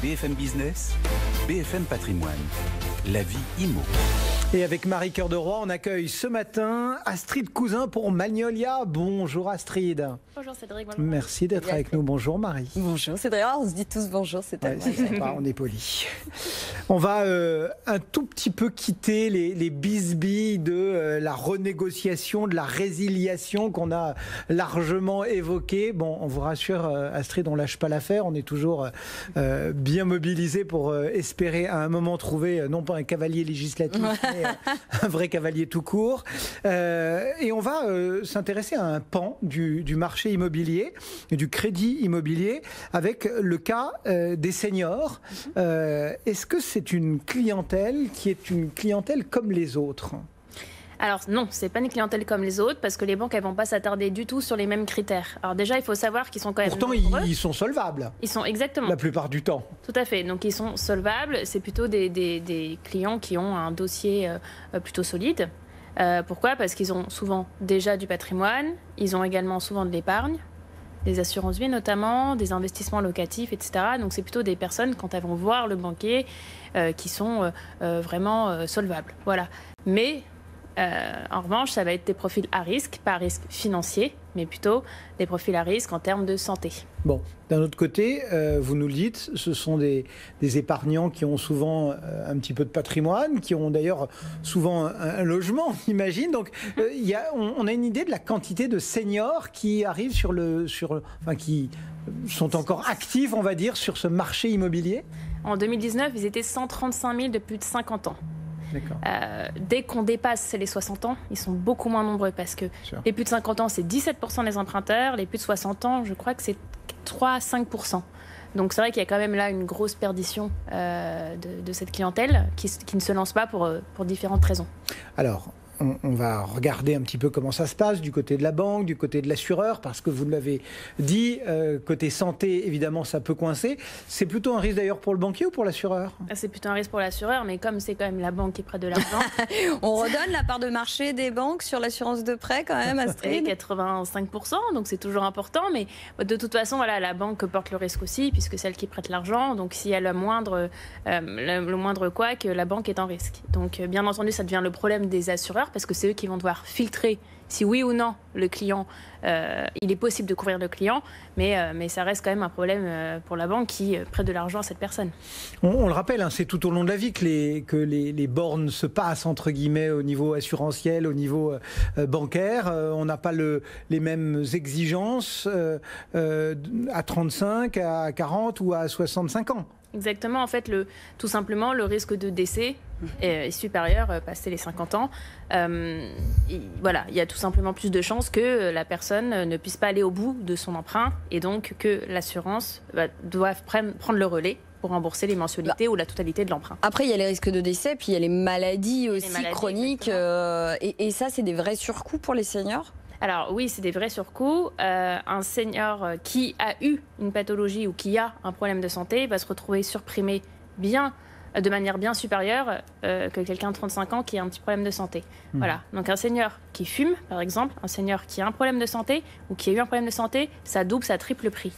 BFM Business, BFM Patrimoine, la vie IMO. Et avec Marie Cœur de Roi, on accueille ce matin Astrid Cousin pour Magnolia. Bonjour Astrid. Bonjour Cédric. Bonjour. Merci d'être avec nous. Bonjour Marie. Bonjour Cédric. On se dit tous bonjour, c'est tellement sympa, on est polis. On va un tout petit peu quitter les bisbilles de la renégociation, de la résiliation qu'on a largement évoquée. Bon, on vous rassure Astrid, on lâche pas l'affaire. On est toujours bien mobilisés pour espérer à un moment trouver non pas un cavalier législatif, mais un vrai cavalier tout court. Et on va s'intéresser à un pan du marché immobilier, du crédit immobilier, avec le cas des seniors. Est-ce que c'est une clientèle qui est une clientèle comme les autres ? Alors non, c'est pas une clientèle comme les autres parce que les banques elles vont pas s'attarder du tout sur les mêmes critères. Alors déjà, il faut savoir qu'ils sont quand même pourtant nombreux. Ils sont solvables. Ils sont exactement. La plupart du temps. Tout à fait. Donc ils sont solvables. C'est plutôt des clients qui ont un dossier plutôt solide. Pourquoi ? Parce qu'ils ont souvent déjà du patrimoine. Ils ont également souvent de l'épargne, des assurances vie notamment, des investissements locatifs, etc. Donc c'est plutôt des personnes quand elles vont voir le banquier qui sont vraiment solvables. Voilà. Mais en revanche, ça va être des profils à risque, pas à risque financier, mais plutôt des profils à risque en termes de santé. Bon, d'un autre côté, vous nous le dites, ce sont des épargnants qui ont souvent un petit peu de patrimoine, qui ont d'ailleurs souvent un logement, on imagine. Donc, on a une idée de la quantité de seniors qui arrivent qui sont encore actifs, on va dire, sur ce marché immobilier. En 2019, ils étaient 135 000 de plus de 50 ans. Dès qu'on dépasse les 60 ans, ils sont beaucoup moins nombreux parce que les plus de 50 ans, c'est 17% des emprunteurs. Les plus de 60 ans, je crois que c'est 3-5%. Donc c'est vrai qu'il y a quand même là une grosse perdition de cette clientèle qui ne se lance pas pour différentes raisons. Alors, on va regarder un petit peu comment ça se passe du côté de la banque, du côté de l'assureur, parce que vous l'avez dit, côté santé, évidemment, ça peut coincer. C'est plutôt un risque d'ailleurs pour le banquier ou pour l'assureur ? C'est plutôt un risque pour l'assureur, mais comme c'est quand même la banque qui prête de l'argent... On redonne la part de marché des banques sur l'assurance de prêt quand même, Astrid ? 85%, donc c'est toujours important, mais de toute façon, voilà, la banque porte le risque aussi, puisque c'est elle qui prête l'argent, donc s'il y a le moindre couac, la banque est en risque. Donc bien entendu, ça devient le problème des assureurs, parce que c'est eux qui vont devoir filtrer si oui ou non le client, il est possible de couvrir le client, mais ça reste quand même un problème pour la banque qui prête de l'argent à cette personne. On le rappelle, hein, c'est tout au long de la vie que les bornes se passent, entre guillemets, au niveau assurantiel, au niveau bancaire. On n'a pas les mêmes exigences à 35, à 40 ou à 65 ans. Exactement, en fait, tout simplement, le risque de décès est supérieur passé les 50 ans. Voilà, il y a tout simplement plus de chances que la personne ne puisse pas aller au bout de son emprunt et donc que l'assurance doive prendre le relais pour rembourser les mensualités ou la totalité de l'emprunt. Après, il y a les risques de décès, puis il y a les maladies aussi chroniques. Et ça, c'est des vrais surcoûts pour les seniors ? Alors oui, c'est des vrais surcoûts. Un senior qui a eu une pathologie ou qui a un problème de santé va se retrouver surprimé de manière bien supérieure que quelqu'un de 35 ans qui a un petit problème de santé. Voilà. Donc un senior qui fume, par exemple, un senior qui a un problème de santé ou qui a eu un problème de santé, ça double, ça triple le prix.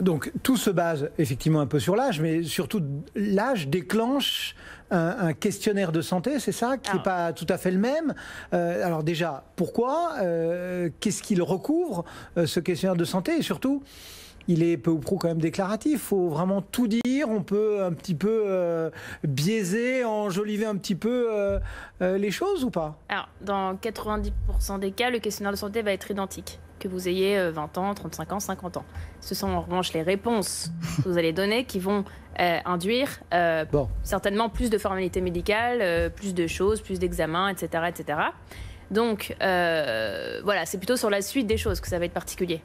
Donc tout se base effectivement un peu sur l'âge, mais surtout l'âge déclenche un questionnaire de santé, c'est ça, qui n'est pas tout à fait le même. Alors déjà, pourquoi ? Qu'est-ce qu'il recouvre, ce questionnaire de santé ? Et surtout, il est peu ou prou quand même déclaratif. Il faut vraiment tout dire. On peut un petit peu biaiser, enjoliver un petit peu les choses ou pas ? Alors, dans 90% des cas, le questionnaire de santé va être identique. Que vous ayez 20 ans, 35 ans, 50 ans. Ce sont en revanche les réponses que vous allez donner qui vont induire certainement plus de formalités médicales, plus de choses, plus d'examens, etc., etc. Donc, voilà, c'est plutôt sur la suite des choses que ça va être particulier.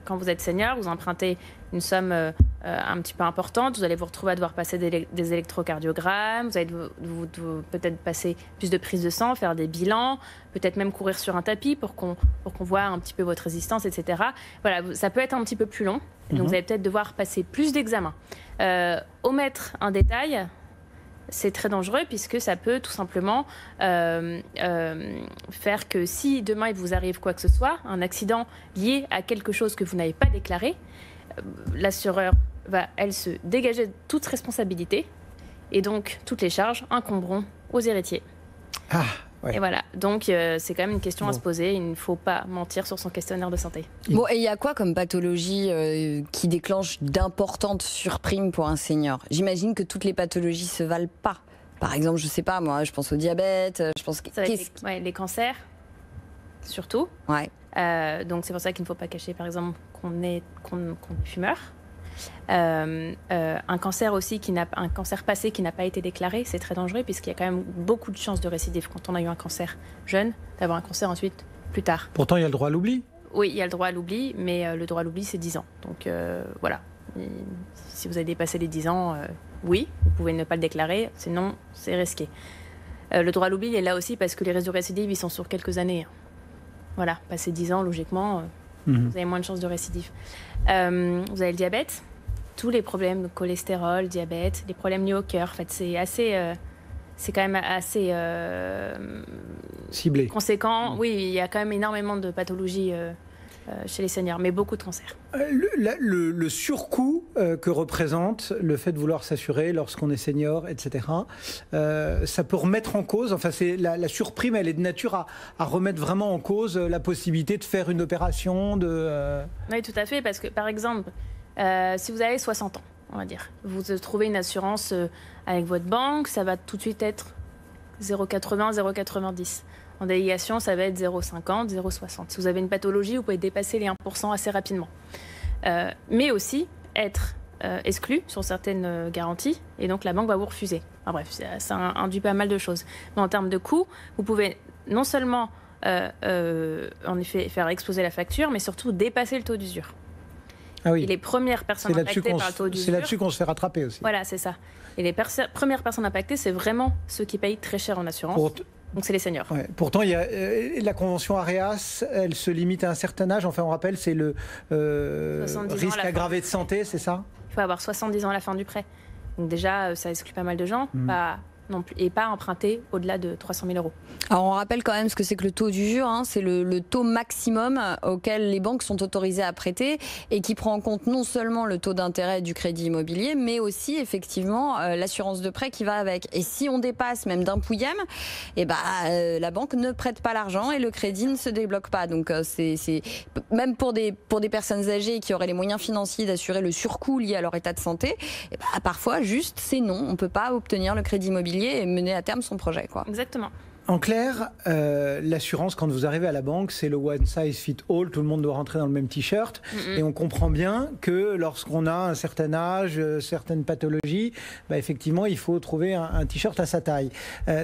Quand vous êtes senior, vous empruntez une somme un petit peu importante, vous allez vous retrouver à devoir passer des électrocardiogrammes, vous allez peut-être passer plus de prises de sang, faire des bilans, peut-être même courir sur un tapis pour qu'on voit un petit peu votre résistance, etc. Voilà, ça peut être un petit peu plus long, donc vous allez peut-être devoir passer plus d'examens. Omettre un détail, c'est très dangereux puisque ça peut tout simplement faire que si demain il vous arrive quoi que ce soit, un accident lié à quelque chose que vous n'avez pas déclaré, l'assureur va, elle, se dégager de toute responsabilité. Et donc, toutes les charges incomberont aux héritiers. Ah, ouais. Et voilà. Donc, c'est quand même une question à se poser. Il ne faut pas mentir sur son questionnaire de santé. Bon, et il y a quoi comme pathologie qui déclenche d'importantes surprimes pour un senior? J'imagine que toutes les pathologies se valent pas. Par exemple, je sais pas, moi, je pense au diabète, je pense... Ça va être les cancers, surtout. Ouais. Donc, c'est pour ça qu'il ne faut pas cacher, par exemple, qu'on est fumeur. Un cancer aussi un cancer passé qui n'a pas été déclaré, c'est très dangereux puisqu'il y a quand même beaucoup de chances de récidive quand on a eu un cancer jeune, d'avoir un cancer ensuite plus tard. Pourtant, il y a le droit à l'oubli. Oui, il y a le droit à l'oubli, mais le droit à l'oubli, c'est 10 ans. Donc voilà, et si vous avez dépassé les 10 ans, oui, vous pouvez ne pas le déclarer, sinon c'est risqué. Le droit à l'oubli, il est là aussi parce que les risques de récidive, ils sont sur quelques années. Voilà, passé 10 ans, logiquement, vous avez moins de chances de récidive. Vous avez le diabète, tous les problèmes de cholestérol, diabète, les problèmes liés au cœur. En fait, c'est quand même assez ciblé, conséquent. Oui, il y a quand même énormément de pathologies chez les seniors, mais beaucoup de cancers. Le surcoût que représente le fait de vouloir s'assurer lorsqu'on est senior, etc., ça peut remettre en cause, enfin la surprime, elle est de nature à remettre vraiment en cause la possibilité de faire une opération. Oui, tout à fait, parce que par exemple, si vous avez 60 ans, on va dire, vous trouvez une assurance avec votre banque, ça va tout de suite être 0,80, 0,90. En délégation, ça va être 0,50, 0,60. Si vous avez une pathologie, vous pouvez dépasser les 1% assez rapidement. Mais aussi être exclu sur certaines garanties, et donc la banque va vous refuser. Enfin, bref, ça induit pas mal de choses. Mais en termes de coûts, vous pouvez non seulement en effet faire exploser la facture, mais surtout dépasser le taux d'usure. Ah oui. Et les premières personnes impactées par le taux d'usure... C'est là-dessus qu'on se fait rattraper aussi. Voilà, c'est ça. Et les premières personnes impactées, c'est vraiment ceux qui payent très cher en assurance. Donc c'est les seniors. Ouais. Pourtant, il y a, la convention AREAS, elle se limite à un certain âge. Enfin, on rappelle, c'est le risque aggravé de santé, c'est ça? Il faut avoir 70 ans à la fin du prêt. Donc déjà, ça exclut pas mal de gens. Non plus, et pas emprunter au-delà de 300 000 €. Alors on rappelle quand même ce que c'est que le taux d'usure, hein. C'est le taux maximum auquel les banques sont autorisées à prêter et qui prend en compte non seulement le taux d'intérêt du crédit immobilier, mais aussi effectivement l'assurance de prêt qui va avec. Et si on dépasse même d'un pouillème, la banque ne prête pas l'argent et le crédit ne se débloque pas. Donc c'est même pour des personnes âgées qui auraient les moyens financiers d'assurer le surcoût lié à leur état de santé, parfois juste c'est non, on ne peut pas obtenir le crédit immobilier et mener à terme son projet, quoi. Exactement. En clair, l'assurance, quand vous arrivez à la banque, c'est le one size fit all, tout le monde doit rentrer dans le même t-shirt. Et on comprend bien que lorsqu'on a un certain âge, certaines pathologies, effectivement, il faut trouver un t-shirt à sa taille.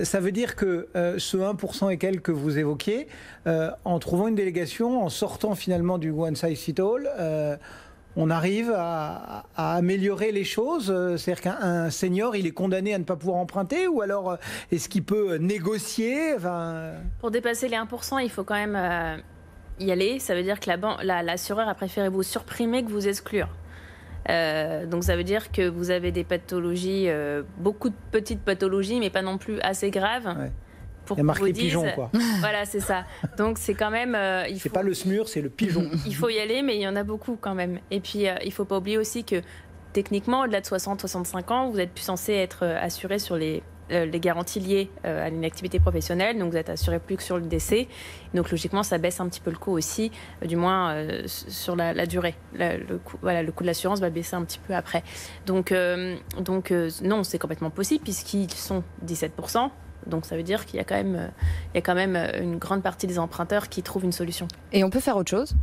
Ça veut dire que ce 1% et quelques que vous évoquiez, en trouvant une délégation, en sortant finalement du one size fit all, on arrive à améliorer les choses. C'est-à-dire qu'un senior, il est condamné à ne pas pouvoir emprunter, ou alors est-ce qu'il peut négocier? Pour dépasser les 1%, il faut quand même y aller. Ça veut dire que l'assureur a préféré vous surprimer que vous exclure. Donc ça veut dire que vous avez des pathologies, beaucoup de petites pathologies, mais pas non plus assez graves. Ouais. Il y a marqué pigeon, quoi. Voilà, c'est ça. Donc c'est quand même... c'est pas le SMUR, c'est le pigeon. Il faut y aller, mais il y en a beaucoup quand même. Et puis il faut pas oublier aussi que techniquement, au-delà de 60-65 ans, vous n'êtes plus censé être assuré sur les garanties liées à l'inactivité professionnelle. Donc vous êtes assuré plus que sur le décès. Donc logiquement, ça baisse un petit peu le coût aussi, du moins sur la durée. Le coût de l'assurance va baisser un petit peu après. Donc non, c'est complètement possible puisqu'ils sont 17%. Donc ça veut dire qu'il y a quand même une grande partie des emprunteurs qui trouvent une solution. Et on peut faire autre chose?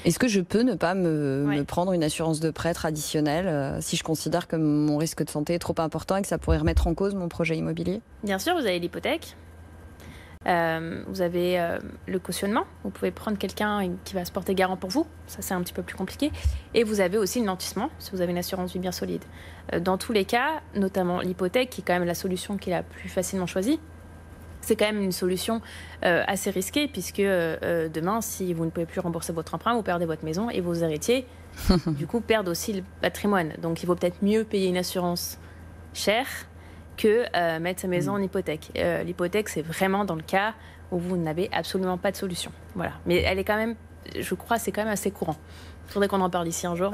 Est-ce que je peux ne pas me prendre une assurance de prêt traditionnelle si je considère que mon risque de santé est trop important et que ça pourrait remettre en cause mon projet immobilier? Bien sûr, vous avez l'hypothèque. Vous avez le cautionnement. Vous pouvez prendre quelqu'un qui va se porter garant pour vous. Ça, c'est un petit peu plus compliqué. Et vous avez aussi le nantissement, si vous avez une assurance vie bien solide. Dans tous les cas, notamment l'hypothèque, qui est quand même la solution qui est la plus facilement choisie, c'est quand même une solution assez risquée, puisque demain, si vous ne pouvez plus rembourser votre emprunt, vous perdez votre maison et vos héritiers, du coup, perdent aussi le patrimoine. Donc, il vaut peut-être mieux payer une assurance chère que mettre sa maison en hypothèque. L'hypothèque, c'est vraiment dans le cas où vous n'avez absolument pas de solution. Voilà. Mais elle est quand même, je crois, c'est quand même assez courant. Il faudrait qu'on en parle ici un jour.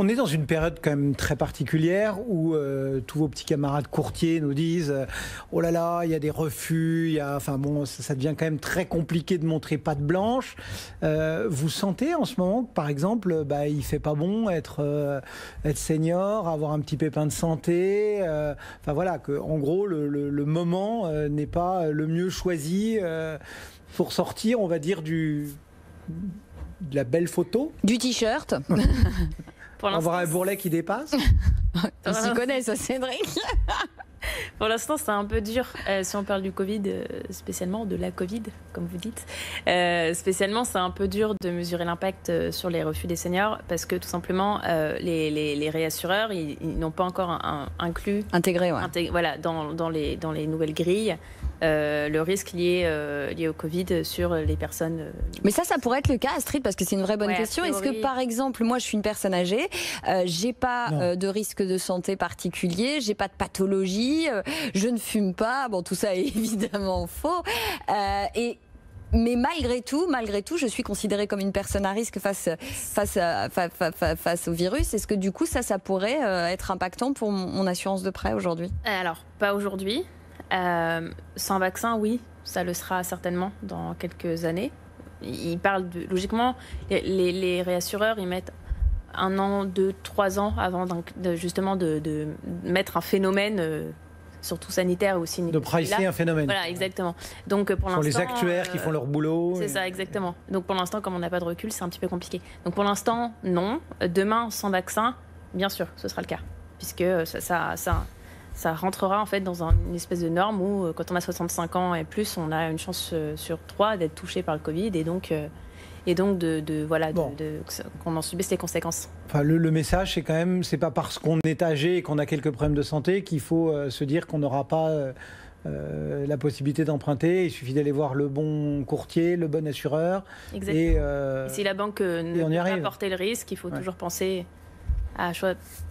On est dans une période quand même très particulière où tous vos petits camarades courtiers nous disent oh là là, il y a des refus, enfin bon, ça devient quand même très compliqué de montrer patte blanche. Vous sentez en ce moment que, par exemple, il fait pas bon être senior, avoir un petit pépin de santé, enfin voilà, que en gros le moment n'est pas le mieux choisi pour sortir, on va dire, de la belle photo, du t-shirt. Avoir un bourrelet qui dépasse. On s'y connaît, ça, Cédric. Pour l'instant, c'est un peu dur. Si on parle du Covid, spécialement de la Covid, comme vous dites, spécialement, c'est un peu dur de mesurer l'impact sur les refus des seniors parce que tout simplement, les réassureurs, ils n'ont pas encore inclus, intégré, voilà, dans les nouvelles grilles. Le risque lié au Covid sur les personnes. Mais ça pourrait être le cas, Astrid, parce que c'est une vraie bonne question. Est-ce que, par exemple, moi, je suis une personne âgée, j'ai pas de risque de santé particulier, j'ai pas de pathologie, je ne fume pas. Bon, tout ça est évidemment faux. Mais malgré tout, je suis considérée comme une personne à risque face au virus. Est-ce que du coup, ça pourrait être impactant pour mon assurance de prêt aujourd'hui? Alors, pas aujourd'hui. Sans vaccin, oui, ça le sera certainement dans quelques années. Ils parlent logiquement, les réassureurs, ils mettent 1 an, 2, 3 ans avant justement de mettre un phénomène, surtout sanitaire ou aussi de pricer un phénomène. Voilà, exactement. Donc pour l'instant, les actuaires qui font leur boulot. C'est ça, exactement. Donc pour l'instant, comme on n'a pas de recul, c'est un petit peu compliqué. Donc pour l'instant, non. Demain, sans vaccin, bien sûr, ce sera le cas, puisque ça rentrera en fait dans une espèce de norme où quand on a 65 ans et plus, on a une chance sur 3 d'être touché par le Covid et donc qu'on en subisse les conséquences. Enfin, le message, c'est quand même, c'est pas parce qu'on est âgé et qu'on a quelques problèmes de santé qu'il faut se dire qu'on n'aura pas la possibilité d'emprunter. Il suffit d'aller voir le bon courtier, le bon assureur. Exactement. Et si la banque ne peut pas porter le risque, il faut toujours penser à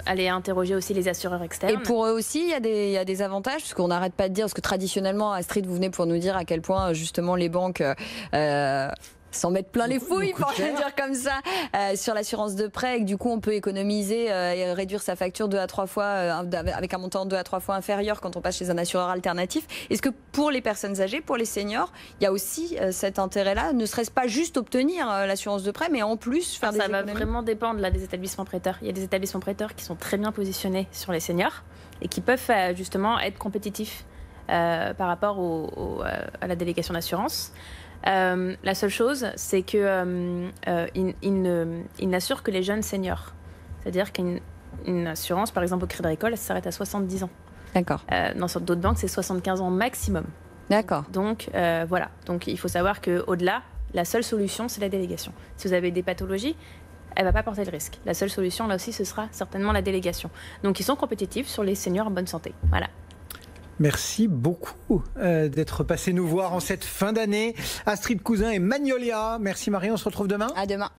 aller interroger aussi les assureurs externes. Et pour eux aussi, il y a des avantages, parce qu'on n'arrête pas de dire, parce que traditionnellement, Astrid, vous venez pour nous dire à quel point justement les banques s'en mettent plein les fouilles, pour le dire comme ça, sur l'assurance de prêt, et que du coup on peut économiser et réduire sa facture 2 à 3 fois, avec un montant 2 à 3 fois inférieur quand on passe chez un assureur alternatif. Est-ce que pour les personnes âgées, pour les seniors, il y a aussi cet intérêt-là? Ne serait-ce pas juste obtenir l'assurance de prêt, mais en plus faire des économies? Ça va vraiment dépendre là, des établissements prêteurs. Il y a des établissements prêteurs qui sont très bien positionnés sur les seniors et qui peuvent justement être compétitifs par rapport à la délégation d'assurance. La seule chose, c'est qu'il n'assure que les jeunes seniors. C'est-à-dire qu'une assurance, par exemple au Crédit Agricole, ça s'arrête à 70 ans. D'accord. Dans d'autres banques, c'est 75 ans maximum. D'accord. Donc, voilà. Donc, il faut savoir qu'au-delà, la seule solution, c'est la délégation. Si vous avez des pathologies, elle ne va pas porter le risque. La seule solution, là aussi, ce sera certainement la délégation. Donc, ils sont compétitifs sur les seniors en bonne santé. Voilà. Merci beaucoup d'être passé nous voir en cette fin d'année. Astrid Cousin et Magnolia. Merci Marie, on se retrouve demain. À demain.